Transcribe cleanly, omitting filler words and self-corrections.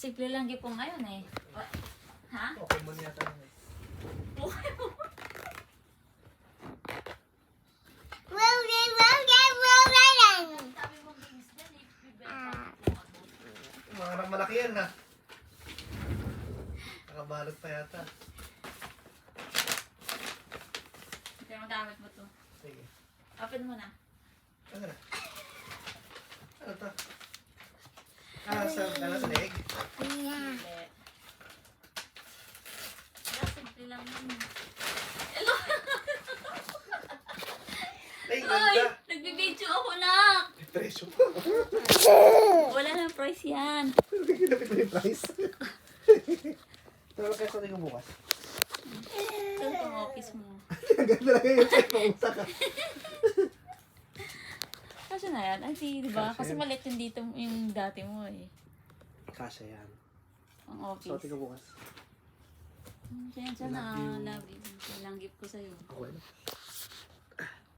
Simple lang po ngayon eh. Ha? Okay mo niya tayo. Okay mo. Sabi mo games dyan eh. Mga anak malaki yan ha. Nakabalot pa yata. Kaya magamit mo to. Sige. Open mo na. Ano na? Ano to? Sa leg? Hindi. Simple lang yun. Hello? Ay, Ay! ganda! Nagbibidyo ako na! Presyo mo. Wala nang price yan. Ginapit mo yung price. Pero kayo sa ko bukas. Saan itong office mo? Ganda lang yung check mo sa ka. Kasi na yan. Ay, di ba? Kasya Kasi yan. maliit yung dito yung dati mo eh. Kasya yan. Ang Sa office. ko bukas. Kaya siya na. Love you. Kailang gift ko sa'yo. Okay na.